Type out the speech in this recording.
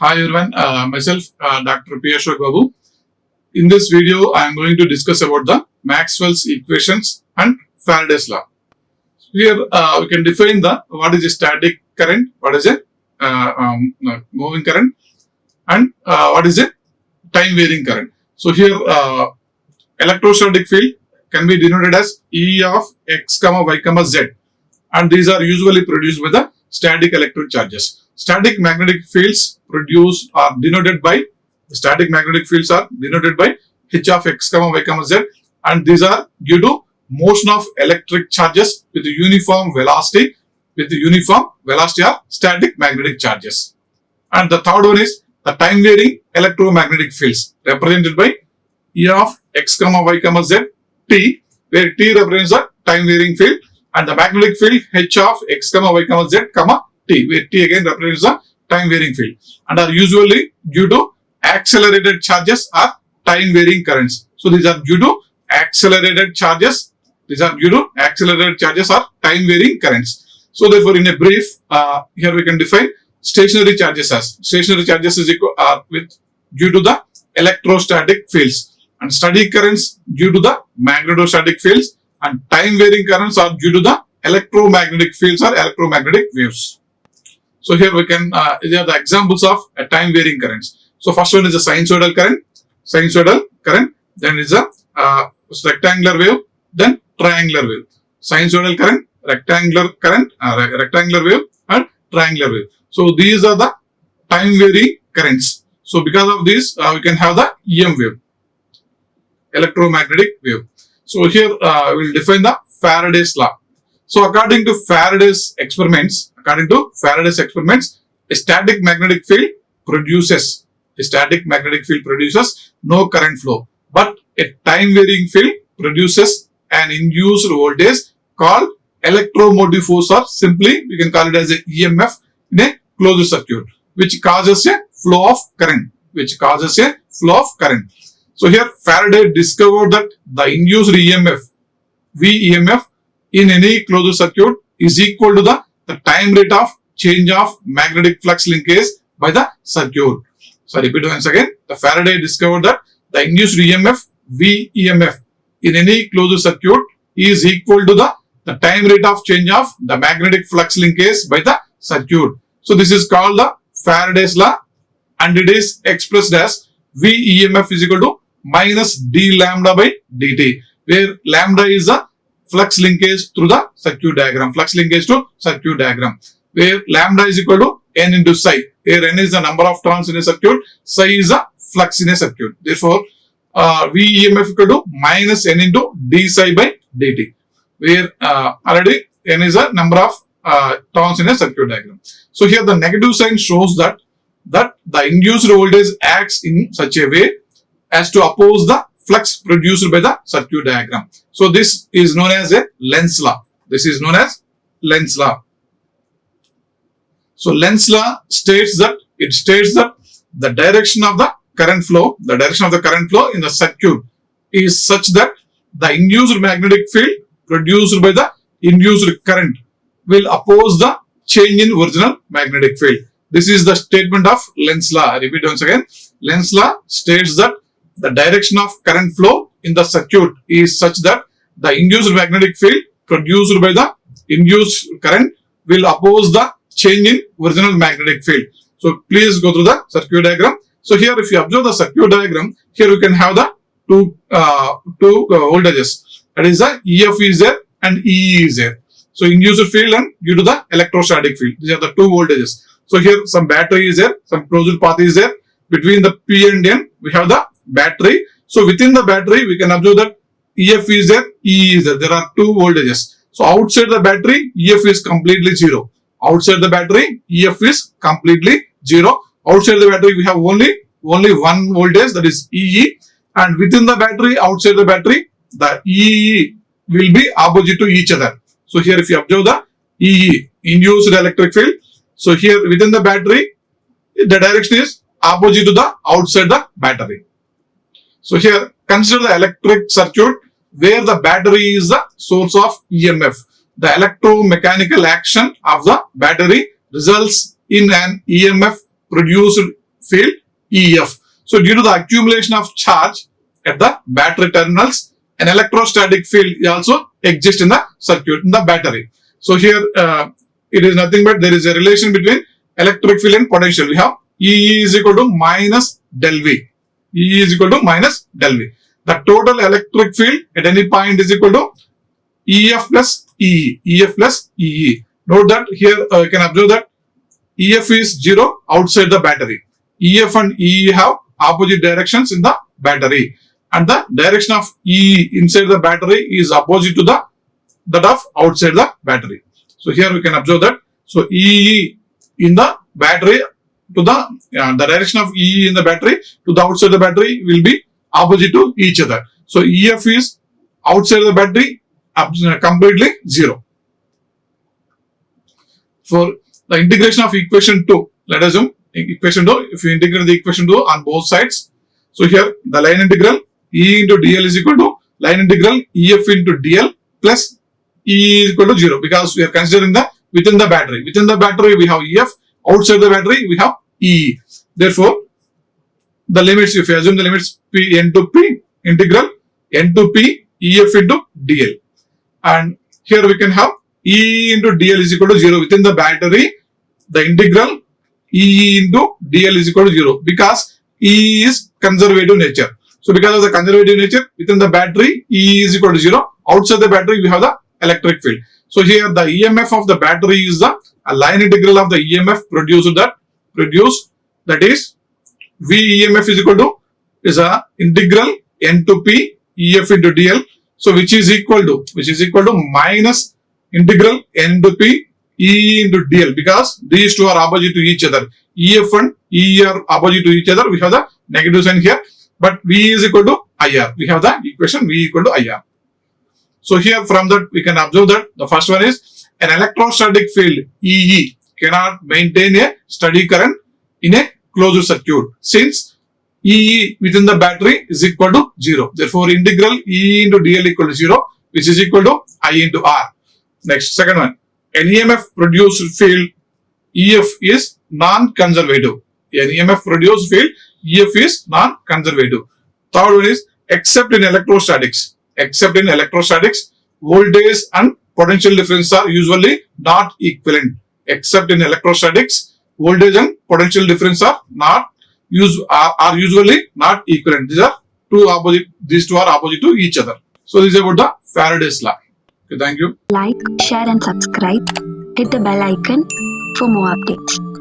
Hi everyone, myself Dr. P. Ashok Babu. In this video, I am going to discuss about the Maxwell's equations and Faraday's law. Here we can define what is a static current, what is a moving current, and what is a time varying current. So here electrostatic field can be denoted as E of x, y, z, and these are usually produced by the static electric charges. Static magnetic fields produced are denoted by H of x, y, z, and these are due to motion of electric charges with uniform velocity. Are static magnetic charges. And the third one is the time varying electromagnetic fields represented by E of x, y, z, t, where t represents the time varying field, and the magnetic field H of x, y, z, t, where t again represents the time varying field, and are usually due to accelerated charges or time varying currents. So these are due to accelerated charges. Or time varying currents. So therefore, in a brief, here we can define stationary charges as is equal due to the electrostatic fields, and steady currents due to the magnetostatic fields, and time varying currents are due to the electromagnetic fields or electromagnetic waves. So here we can these are the examples of time varying currents. So first one is a sinusoidal current, then is a rectangular wave, then triangular wave. Sinusoidal current, rectangular wave, and triangular wave. So these are the time varying currents. So because of this, we can have the EM wave, electromagnetic wave. So here we will define the Faraday's law. So according to Faraday's experiments, a static magnetic field produces no current flow, but a time varying field produces an induced voltage called electromotive force, or simply we can call it as a EMF in a closed circuit, which causes a flow of current. So here Faraday discovered that the induced EMF, VEMF, in any closed circuit is equal to the time rate of change of magnetic flux linkage by the circuit. So I repeat once again, the Faraday discovered that the induced EMF, VEMF, in any closed circuit is equal to the time rate of change of the magnetic flux linkage by the circuit. So this is called the Faraday's law, and it is expressed as VEMF is equal to minus d lambda by dt, where lambda is the flux linkage through the circuit diagram, where lambda is equal to n into psi, where n is the number of turns in a circuit, psi is the flux in a circuit. Therefore, VEMF equal to minus n into d psi by dt, where already n is the number of turns in a circuit diagram. So here the negative sign shows that the induced voltage acts in such a way as to oppose the flux produced by the circuit diagram. So this is known as a Lenz law. So Lenz law states that the direction of the current flow in the circuit is such that the induced magnetic field produced by the induced current will oppose the change in original magnetic field. This is the statement of Lenz law. I repeat once again. Lenz law states that the direction of current flow in the circuit is such that the induced magnetic field produced by the induced current will oppose the change in original magnetic field. So please go through the circuit diagram. So here, if you observe the circuit diagram, here we can have the two voltages. That is the EF is there and EE is there. So induced field and due to the electrostatic field. These are the two voltages. So here some battery is there, some closed path is there. Between the P and N, we have the battery. So within the battery, we can observe that EF is there, EE is there. There are two voltages. So outside the battery, EF is completely zero. Outside the battery, EF is completely zero. Outside the battery, we have only one voltage, that is EE. And within the battery, outside the battery, the EE will be opposite to each other. So here, if you observe the EE, induced electric field. So here within the battery, the direction is opposite to the outside the battery. So here, consider the electric circuit where the battery is the source of EMF. The electromechanical action of the battery results in an EMF produced field EF. So due to the accumulation of charge at the battery terminals, an electrostatic field also exists in the circuit, in the battery. So here it is nothing but there is a relation between electric field and potential. We have E is equal to minus del V. E is equal to minus del V. The total electric field at any point is equal to EF plus EE. EF plus EE. Note that here you can observe that EF is 0 outside the battery. EF and EE have opposite directions in the battery. And the direction of E inside the battery is opposite to that of outside the battery. So here we can observe that. So EE in the battery to the direction of EE in the battery to the outside the battery will be opposite to each other. So EF is outside the battery completely 0. For the integration of equation 2, let us assume equation 2, if you integrate the equation 2 on both sides, so here the line integral E into dl is equal to line integral EF into dl plus E is equal to 0 because we are considering the within the battery. Within the battery we have EF, outside the battery we have EE. Therefore, the limits, if you assume the limits P n to P integral n to P EF into dl. And here we can have E into dl is equal to 0 within the battery. The integral E into dl is equal to 0 because E is conservative nature. So because of the conservative nature, within the battery E is equal to 0. Outside the battery we have the electric field. So here the EMF of the battery is the line integral of the EMF produced that is V EMF is equal to is a integral n to P EF into dl. So which is equal to minus integral n to P E into dl because these two are opposite to each other. EF and E are opposite to each other. We have the negative sign here, but V is equal to IR. We have the equation V equal to IR. So here from that we can observe that the first one is an electrostatic field EE cannot maintain a steady current in a closed circuit since EE within the battery is equal to 0. Therefore, integral E into dl equal to 0, which is equal to I into R. Next, second one, an EMF produced field EF is non-conservative. An EMF produced field EF is non-conservative. Third one is except in electrostatics. Except in electrostatics, voltage and potential difference are usually not equivalent. Except in electrostatics, voltage and potential difference are usually not equivalent. These two are opposite to each other. So this is about the Faraday's law. Okay, thank you. Like, share and subscribe. Hit the bell icon for more updates.